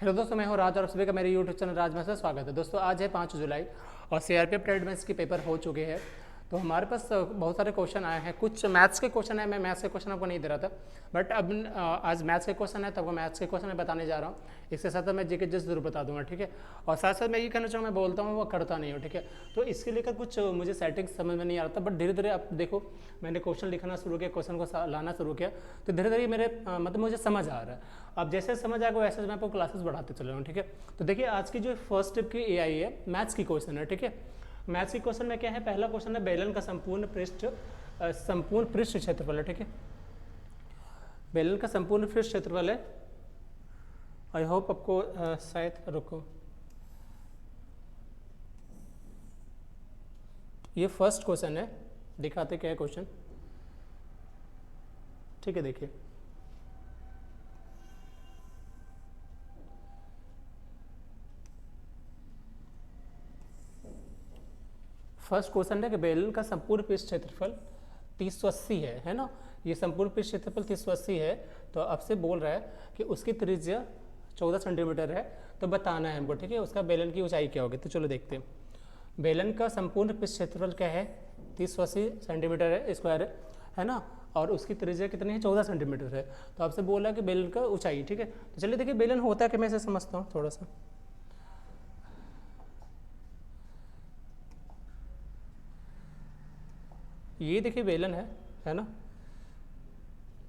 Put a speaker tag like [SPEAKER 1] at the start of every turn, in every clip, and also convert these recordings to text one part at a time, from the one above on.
[SPEAKER 1] Hello दोस्तों, मैं हूं राज और सभी का मेरे यूट्यूब चैनल राज में से स्वागत है। दोस्तों आज है 5 जुलाई और सीआरपीएफ ट्रेड मेंस के पेपर हो चुके हैं। तो हमारे पास बहुत सारे क्वेश्चन आए हैं। कुछ मैथ्स के क्वेश्चन है, मैं मैथ्स के क्वेश्चन आपको नहीं दे रहा था, बट अब आज मैथ्स के क्वेश्चन है तो आपको मैथ्स के क्वेश्चन मैं बताने जा रहा हूँ। इसके साथ मैं जीके जस्ट जरूर बता दूंगा, ठीक है। और साथ साथ मैं ये कहना चाहूँ, मैं बोलता हूँ वो करता नहीं हूँ, ठीक है। तो इसके लेकर कुछ मुझे सेटिंग समझ में नहीं आ रहा था, बट धीरे धीरे अब देखो मैंने क्वेश्चन लिखना शुरू किया, क्वेश्चन को लाना शुरू किया, तो धीरे धीरे मेरे मतलब मुझे समझ आ रहा है। अब जैसे समझ आएगा वैसे मैं आपको क्लासेस बढ़ाते चल रहा हूँ, ठीक है। तो देखिए आज की जो फर्स्ट स्टेप की एआई है, मैथ्स की क्वेश्चन है, ठीक है। मैथ्स की क्वेश्चन में क्या है, पहला क्वेश्चन है बेलन का संपूर्ण पृष्ठ क्षेत्रफल है, ठीक है। बेलन का संपूर्ण पृष्ठ क्षेत्रफल है। आई होप आपको शायद रुको, ये फर्स्ट क्वेश्चन है, दिखाते क्या है क्वेश्चन, ठीक है। देखिए फर्स्ट क्वेश्चन है कि बेलन का संपूर्ण पृष्ठ क्षेत्रफल 380 है ना। ये संपूर्ण पृष्ठ क्षेत्रफल 380 है, तो आपसे बोल रहा है कि उसकी त्रिज्या 14 सेंटीमीटर है, तो बताना है हमको, ठीक है। उसका बेलन की ऊंचाई क्या होगी, तो चलो देखते हैं। बेलन का संपूर्ण पृष्ठ क्षेत्रफल क्या है, 380 सेंटीमीटर है, स्क्वायर है ना, और उसकी त्रिज्या कितनी है, 14 सेंटीमीटर है। तो आपसे बोला कि बेलन का ऊंचाई, ठीक है। तो चलिए देखिए बेलन होता है कि मैं इसे समझता हूँ थोड़ा सा। ये देखिए बेलन है ना।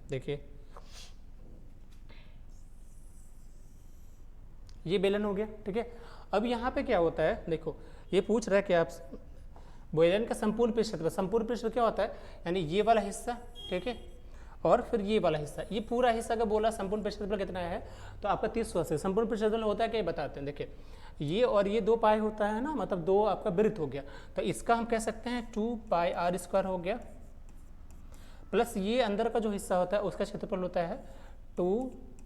[SPEAKER 1] देखिए ये बेलन हो गया, ठीक है। अब यहाँ पे क्या होता है, देखो ये पूछ रहा है कि आप बेलन का संपूर्ण पृष्ठ क्षेत्रफल, संपूर्ण पृष्ठ क्या होता है, यानी ये वाला हिस्सा, ठीक है, और फिर ये वाला हिस्सा, ये पूरा हिस्सा का बोला संपूर्ण पृष्ठ क्षेत्रफल कितना है, तो आपका 380। संपूर्ण पृष्ठ क्षेत्रफल होता है क्या, बताते हैं। देखिए ये और ये 2 पाई होता है ना, मतलब 2 आपका वृत्त हो गया, तो इसका हम कह सकते हैं 2 पाई आर स्क्वायर हो गया, प्लस ये अंदर का जो हिस्सा होता है उसका क्षेत्रफल होता है 2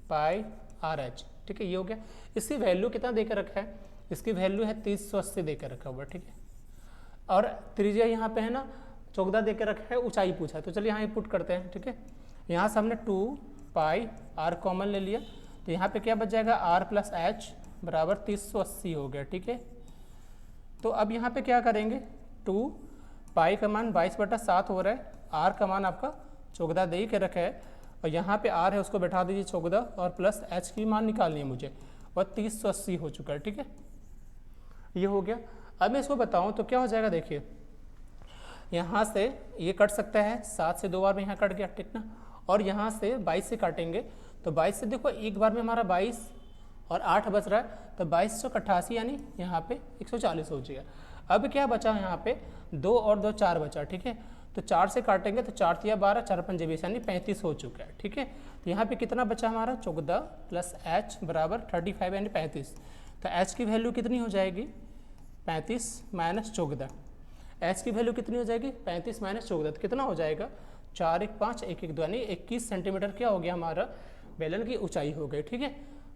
[SPEAKER 1] पाई आर एच, ठीक है। ये हो गया। इसकी वैल्यू कितना देकर रखा है, इसकी वैल्यू है 380 देकर रखा हुआ, ठीक है। और त्रिज्या यहाँ पे है ना 14 देकर रखा है, ऊंचाई पूछा है, तो चलिए यहाँ पुट करते हैं, ठीक है। यहाँ से हमने 2 पाई आर कॉमन ले लिया, तो यहाँ पे क्या बच जाएगा, आर प्लस एच बराबर 380 हो गया, ठीक है। तो अब यहाँ पे क्या करेंगे, 2 पाई का मान 22/7 हो रहा है, आर का मान आपका 14 दे के रखा है, और यहाँ पे आर है उसको बैठा दीजिए 14, और प्लस एच की मान निकालनी है मुझे, और 380 हो चुका है, ठीक है। ये हो गया। अब मैं इसको बताऊँ तो क्या हो जाएगा, देखिए यहाँ से ये कट सकता है, 7 से 2 बार में यहाँ कट गया, ठीक ना। और यहाँ से 22 से काटेंगे, तो 22 से देखो एक बार में हमारा 22 और 8 बच रहा है, तो 2288 यानी यहाँ पे 140 हो जाएगा। अब क्या बचा यहाँ पे, 2 और 2 4 बचा, ठीक है। तो 4 से काटेंगे तो 4 तिया 12, 4 पंजे 20 यानी 35 हो चुका है, ठीक है। तो यहाँ पे कितना बचा हमारा, 14 प्लस एच बराबर 35 यानी 35। तो एच की वैल्यू कितनी हो जाएगी, 35 माइनस 14। एच की वैल्यू कितनी हो जाएगी, 35 माइनस 14, तो कितना हो जाएगा, 4 1 5 1 1 2 यानी 21 सेंटीमीटर क्या हो गया हमारा बेलन की ऊंचाई हो गई, ठीक है।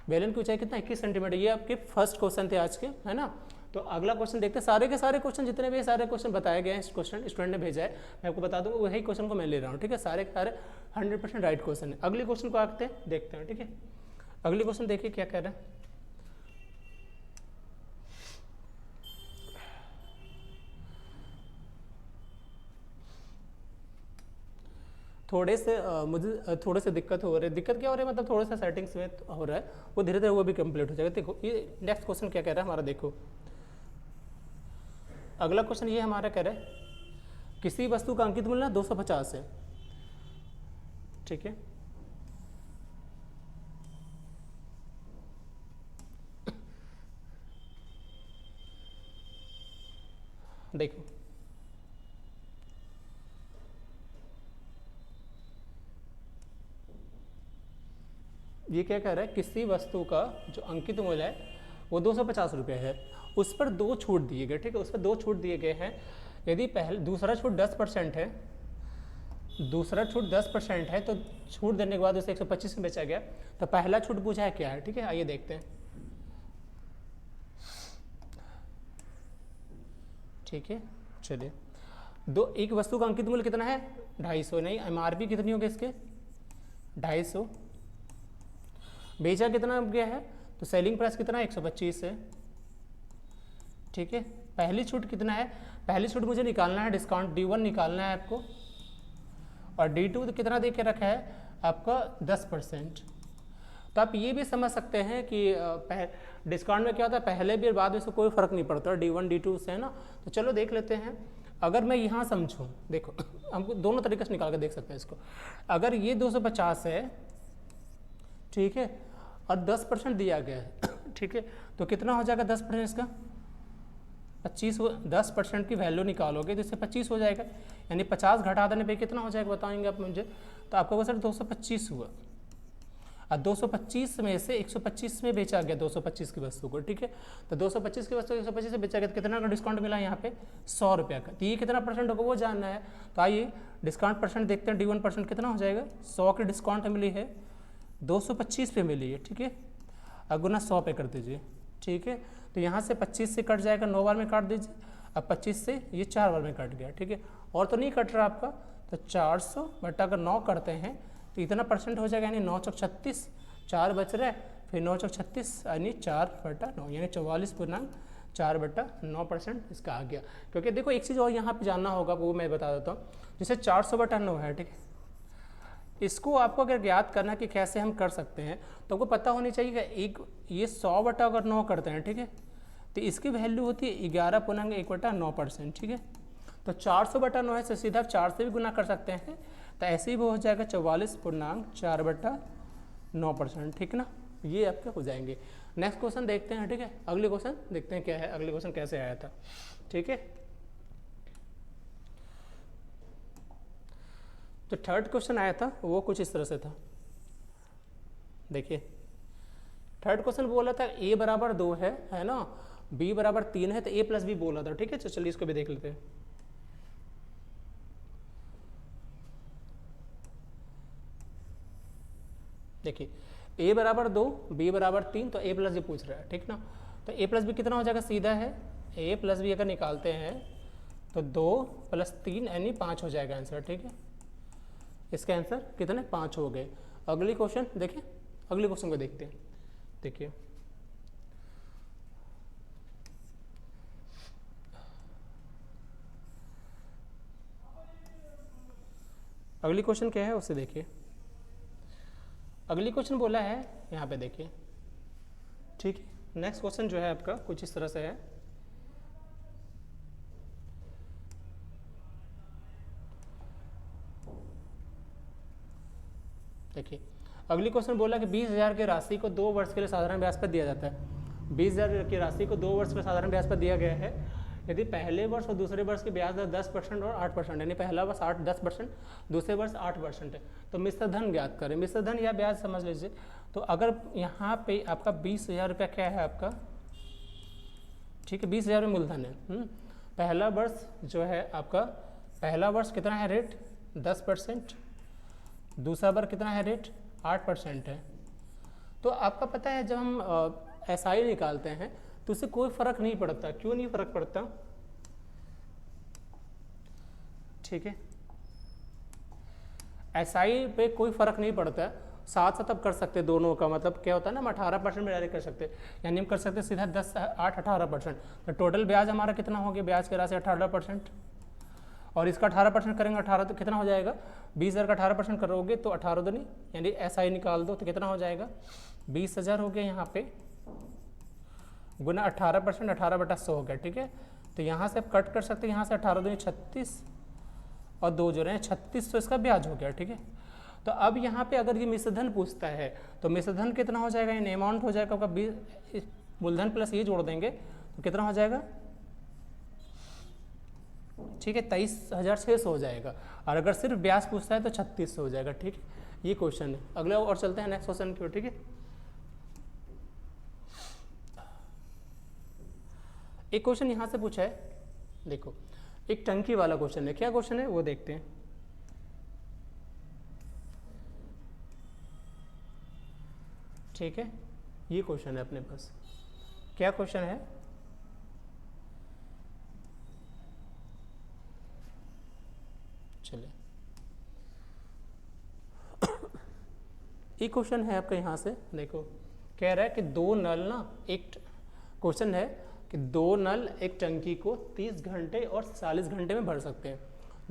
[SPEAKER 1] बेलन की ऊंचाई कितना, 21 सेंटीमीटर। ये आपके फर्स्ट क्वेश्चन थे आज के, है ना। तो अगला क्वेश्चन देखते हैं। सारे के सारे क्वेश्चन जितने भी सारे क्वेश्चन बताए गए हैं, इस क्वेश्चन स्टूडेंट ने भेजा है, मैं आपको बता दूंगा वही क्वेश्चन को मैं ले रहा हूँ, ठीक है। सारे के सारे 100% राइट क्वेश्चन है। अगले क्वेश्चन को आते हैं, देखते हैं, ठीक है। अगले क्वेश्चन देखिए क्या कह रहा है। मुझे थोड़े से दिक्कत हो रही है। दिक्कत क्या हो रही है, मतलब थोड़ा सा सेटिंग्स में हो रहा है, वो धीरे धीरे वो भी कंप्लीट हो जाएगा। देखो ये नेक्स्ट क्वेश्चन क्या कह रहा है हमारा, देखो अगला क्वेश्चन ये हमारा कह रहा है किसी वस्तु का अंकित मूल्य 250 है, ठीक है। देखो ये क्या कह रहा है, किसी वस्तु का जो अंकित मूल्य है वो 250 रुपये है, उस पर 2 छूट दिए गए, ठीक है। उस पर 2 छूट दिए गए हैं। यदि दूसरा छूट 10% है, दूसरा छूट 10% है, तो छूट देने के बाद उसे 125 में बेचा गया, तो पहला छूट पूछा है क्या है, ठीक है। आइए देखते हैं, ठीक है। चलिए एक वस्तु का अंकित मूल्य कितना है, 250, नहीं एमआरपी कितनी होगी इसके, 250, बेचा कितना गया है, तो सेलिंग प्राइस कितना है 125 है, ठीक है। पहली छूट कितना है, पहली छूट मुझे निकालना है, डिस्काउंट D1 निकालना है आपको, और D2 कितना दे के रखा है आपका 10%। तो आप ये भी समझ सकते हैं कि डिस्काउंट में क्या होता है, पहले भी और बाद में से कोई फर्क नहीं पड़ता D1 D2 से, है ना। तो चलो देख लेते हैं। अगर मैं यहाँ समझूँ, देखो हमको दोनों तरीके से निकाल के देख सकते हैं इसको। अगर ये 250 है, ठीक है, और 10% दिया गया है ठीक है, तो कितना हो जाएगा 10% इसका 25 10% की वैल्यू निकालोगे तो इससे 25 हो जाएगा, यानी 50 घटा देने पे कितना हो जाएगा बताएंगे आप मुझे। तो आपका वो सर 225 हुआ, और 225 में से 125 में बेचा गया 225 की वस्तु को, ठीक है। तो 225 की वस्तु 125 से बेचा गया, तो कितना का डिस्काउंट मिला यहाँ पे 100 रुपये का। तो ये कितना परसेंट होगा वो जानना है। तो आइए डिस्काउंट परसेंट देखते हैं। D1% कितना हो जाएगा, 100 की डिस्काउंट मिली है, 225 पे मिली है, ठीक है। अब गुना 100 पे कर दीजिए, ठीक है। तो यहाँ से 25 से कट जाएगा, 9 बार में काट दीजिए। अब 25 से ये 4 बार में कट गया, ठीक है, और तो नहीं कट रहा आपका। तो 400 बटा अगर 9 करते हैं तो इतना परसेंट हो जाएगा, यानी 9 चौक 36, 4 बच रहा है, फिर 9 चौक 36 यानी 4/9, यानी 44.4/9% इसका आ गया। क्योंकि देखो एक चीज़ और यहाँ पे जानना होगा, वो मैं बता देता हूँ। जैसे 400/9 है, ठीक है, इसको आपको अगर ज्ञात करना कि कैसे हम कर सकते हैं, तो आपको पता होनी चाहिए कि एक ये 100/9 करते हैं, ठीक है, तो इसकी वैल्यू होती है 11.1/9%, ठीक है। तो 400/9 है, सीधा 4 से भी गुना कर सकते हैं, तो ऐसे ही वो हो जाएगा 44.4/9%, ठीक ना। ये आपके हो जाएंगे। नेक्स्ट क्वेश्चन देखते हैं, ठीक है। अगले क्वेश्चन देखते हैं क्या है, अगले क्वेश्चन कैसे आया था, ठीक है। तो थर्ड क्वेश्चन आया था वो कुछ इस तरह से था, देखिए। थर्ड क्वेश्चन बोला था A बराबर 2 है ना, B बराबर 3 है, तो A + B बोला था, ठीक है। तो चलिए इसको भी देख लेते हैं। देखिए A बराबर 2 B बराबर 3, तो A + B पूछ रहा है, ठीक ना। तो A + B कितना हो जाएगा, सीधा है A + B अगर निकालते हैं तो 2 + 3 यानी 5 हो जाएगा आंसर, ठीक है। इसका आंसर कितने 5 हो गए। अगली क्वेश्चन देखिए, अगले क्वेश्चन को देखते हैं। देखिए अगली क्वेश्चन क्या है उसे देखिए। अगली क्वेश्चन बोला है यहाँ पे देखिए, ठीक है। नेक्स्ट क्वेश्चन जो है आपका कुछ इस तरह से है। देखिए अगली क्वेश्चन बोला कि 20,000 की राशि को 2 वर्ष के लिए साधारण ब्याज पर दिया जाता है। 20,000 की राशि को 2 वर्ष के लिए साधारण ब्याज पर दिया गया है। यदि पहले वर्ष और दूसरे वर्ष की ब्याज दर 10% और 8%, यानी पहला वर्ष 10%, दूसरे वर्ष 8% है, तो मिश्र धन ज्ञात करें। मिश्र धन या ब्याज समझ लीजिए। तो अगर यहाँ पे आपका 20,000 रुपया क्या है आपका, ठीक है, 20,000 में मूलधन है। पहला वर्ष जो है आपका, पहला वर्ष कितना है रेट 10%, दूसरा वर्ष कितना है रेट 8% है। तो आपका पता है जब हम SI निकालते हैं तो उससे कोई फर्क नहीं पड़ता। क्यों नहीं फर्क पड़ता, ठीक है, SI पे कोई फर्क नहीं पड़ता, साथ साथ अब कर सकते दोनों का। मतलब क्या होता है ना, हम 18% में डायरेक्ट कर सकते हैं, यानी हम कर सकते सीधा 10 8 18%। तो टोटल ब्याज हमारा कितना हो गया, ब्याज की राशि 18%, और इसका 18% करेंगे 18, तो कितना हो जाएगा 20,000 का 18% करोगे तो 18 दूनी, यानी SI निकाल दो तो कितना हो जाएगा 20,000 हो गया यहाँ पे, गुना 18%, 18/100 हो गया, ठीक है। तो यहाँ से आप कट कर सकते हैं, यहाँ से 18 दूनी 36 और 2 जो रहे हैं 36, तो इसका ब्याज हो गया, ठीक है। तो अब यहाँ पे अगर ये मिश्रधन पूछता है तो मिश्रधन कितना हो जाएगा, यानी अमाउंट हो जाएगा आपका 20, मूलधन प्लस ये जोड़ देंगे तो कितना हो जाएगा, ठीक है, 23,600 हो जाएगा। और अगर सिर्फ ब्याज पूछता है तो 3600 हो जाएगा, ठीक है। ये क्वेश्चन है। अगले और चलते हैं नेक्स्ट क्वेश्चन की ओर, ठीक है। एक क्वेश्चन यहाँ से पूछा है, देखो एक टंकी वाला क्वेश्चन है। क्या क्वेश्चन है वो देखते हैं। ठीक है, ये क्वेश्चन है अपने पास। क्या क्वेश्चन है, चलिए एक क्वेश्चन है आपका यहाँ से, देखो कह रहा है कि दो नल ना, एक क्वेश्चन है कि दो नल एक टंकी को 30 घंटे और 40 घंटे में भर सकते हैं।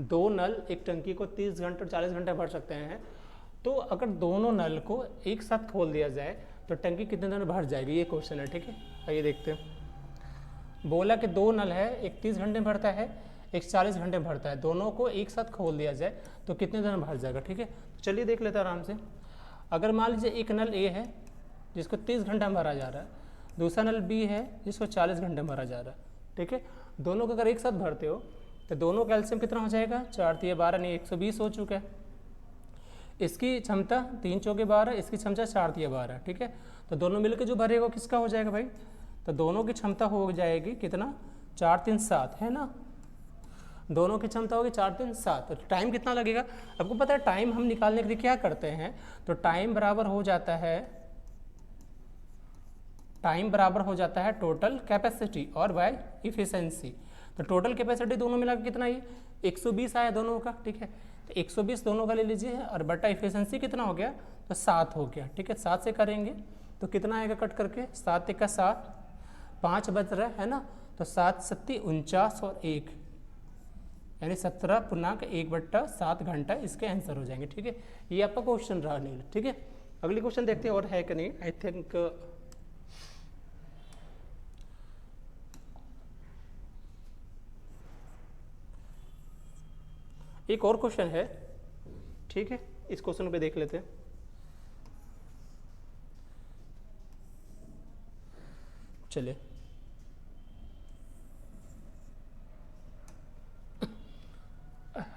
[SPEAKER 1] दो नल एक टंकी को 30 घंटे और 40 घंटे में भर सकते हैं। तो अगर दोनों नल को एक साथ खोल दिया जाए तो टंकी कितने दिन में भर जाएगी, ये क्वेश्चन है। ठीक है, आइए देखते हैं। बोला कि दो नल है, एक 30 घंटे में भरता है, एक 40 घंटे में भरता है, दोनों को एक साथ खोल दिया जाए तो कितने दिन में भर जाएगा। ठीक है, तो चलिए देख लेते हैं आराम से। अगर मान लीजिए एक नल ए है जिसको 30 घंटे में भरा जा रहा है, दूसरा नल बी है जिसको 40 घंटे में भरा जा रहा है। ठीक है, दोनों को अगर एक साथ भरते हो तो दोनों का एलसीएम कितना हो जाएगा, 4 तिया 12 नहीं 120 हो चुका है। इसकी क्षमता 3 चौके 12, इसकी क्षमता 4 तिया 12। ठीक है, तो दोनों मिलकर जो भरेगा किसका हो जाएगा भाई, तो दोनों की क्षमता हो जाएगी कितना, 4 3 7 है ना, दोनों की क्षमता होगी 4 3 7। तो टाइम कितना लगेगा आपको पता है, टाइम हम निकालने के लिए क्या करते हैं, तो टाइम बराबर हो जाता है टोटल कैपेसिटी और बाय इफिशिएंसी। तो टोटल कैपेसिटी दोनों मिला के कितना, ये 120 आया दोनों का। ठीक है, तो 120 दोनों का ले लीजिए और बटा इफिशिएंसी कितना हो गया, तो 7 हो गया। ठीक है, 7 से करेंगे तो कितना आएगा कट करके, 7 1 7, 5 बच रहा है ना, तो 7 7 49 और 1 यानी 17.1/7 घंटा इसके आंसर हो जाएंगे। ठीक है, ये आपका क्वेश्चन रहा नील। ठीक है, अगली क्वेश्चन देखते हैं और है कि नहीं। आई थिंक एक और क्वेश्चन है। ठीक है, इस क्वेश्चन पे देख लेते हैं। चलिए,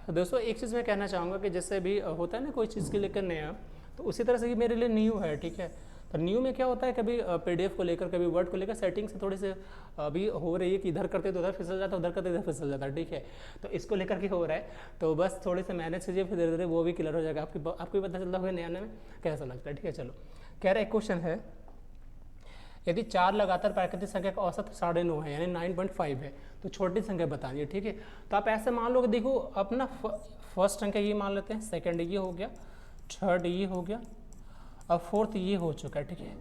[SPEAKER 1] दोस्तों एक चीज़ मैं कहना चाहूँगा कि जैसे भी होता है ना कोई चीज़ के लेकर नया, तो उसी तरह से ये मेरे लिए न्यू है। ठीक है, तो न्यू में क्या होता है, कभी पीडीएफ को लेकर, कभी वर्ड को लेकर सेटिंग से थोड़ी से अभी हो रही है कि इधर करते तो उधर फिसल जाता है, उधर करते इधर फिसल जाता है। ठीक है, तो इसको लेकर के हो रहा है, तो बस थोड़ी से मैनेज कीजिए, फिर धीरे धीरे वो भी क्लियर हो जाएगा। आपको भी पता चलता होगा नया में कैसा लगता है। ठीक है, चलो कह रहा है क्वेश्चन है, यदि 4 लगातार प्राकृतिक संख्या का औसत 9.5 है यानी 9.5 है तो छोटी संख्या बतानी है। ठीक है, तो आप ऐसे मान लो कि देखो अपना फर्स्ट संख्या ये मान लेते हैं, सेकंड ये हो गया, थर्ड ये हो गया और फोर्थ ये हो चुका है। ठीक है,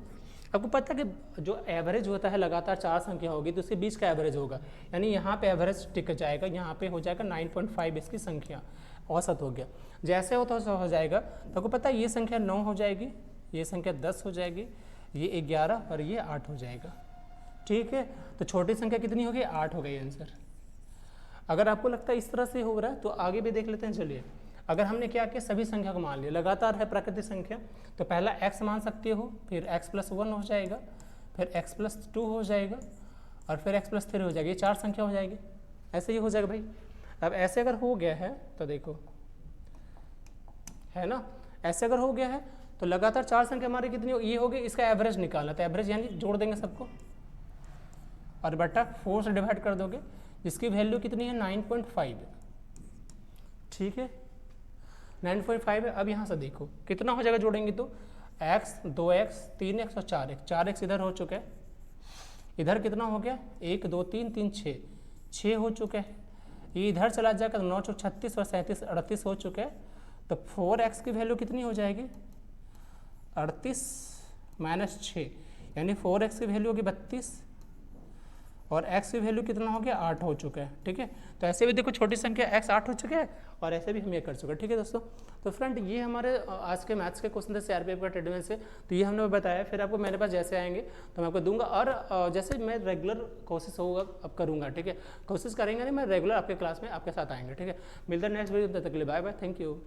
[SPEAKER 1] आपको पता है कि जो एवरेज होता है लगातार 4 संख्या होगी तो उसके बीच का एवरेज होगा, यानी यहाँ पे एवरेज टिक जाएगा, यहाँ पे हो जाएगा 9.5 इसकी संख्या औसत हो गया। जैसे हो जाएगा तो आपको पता है ये संख्या 9 हो जाएगी, ये संख्या 10 हो जाएगी, ये 11 और ये 8 हो जाएगा। ठीक है, तो छोटी संख्या कितनी होगी, 8 हो गई आंसर। अगर आपको लगता है इस तरह से हो रहा है तो आगे भी देख लेते हैं। चलिए, अगर हमने क्या किया, सभी संख्या को मान लिया, लगातार है प्राकृतिक संख्या, तो पहला x मान सकते हो, फिर x+1 हो जाएगा, फिर x+2 हो जाएगा और फिर x+3 हो जाएगा, ये 4 संख्या हो जाएगी। ऐसे ही हो जाएगा भाई। अब ऐसे अगर हो गया है तो देखो, है ना, ऐसे अगर हो गया है तो लगातार 4 संख्या हमारी कितनी ये होगी, इसका एवरेज निकालना, तो एवरेज यानी जोड़ देंगे सबको और बटा 4 से डिवाइड कर दोगे, जिसकी वैल्यू कितनी है 9.5। ठीक है, 9.5 है। अब यहाँ से देखो कितना हो जाएगा जोड़ेंगे तो x 2x 3x और 4x, 4x इधर हो चुका है, इधर कितना हो गया 1 2 3 3 6 हो चुका है, ये इधर चला जाएगा तो 9 36 और 37 38 हो चुका है। तो 4x की वैल्यू कितनी हो जाएगी 38 - 6 यानी 4x की वैल्यू होगी 32 और x की वैल्यू कितना हो गया 8 हो चुका है। ठीक है, तो ऐसे भी देखो छोटी संख्या x 8 हो चुका है और ऐसे भी हम ये कर चुके हैं। ठीक है दोस्तों, तो फ्रेंड ये हमारे आज के मैथ्स के क्वेश्चन थे सीआरपीएफ का ट्रेडमेंट से, तो ये हमने बताया। फिर आपको मेरे पास जैसे आएंगे तो मैं आपको दूंगा और जैसे मैं रेगुलर कोशिश होगा अब करूँगा। ठीक है, कोशिश करेंगे नहीं, मैं रेगुलर आपके क्लास में आपके साथ आएंगे। ठीक है, मिलते हैं नेक्स्ट वीडियो, तब तक के लिए बाय बाय, थैंक यू।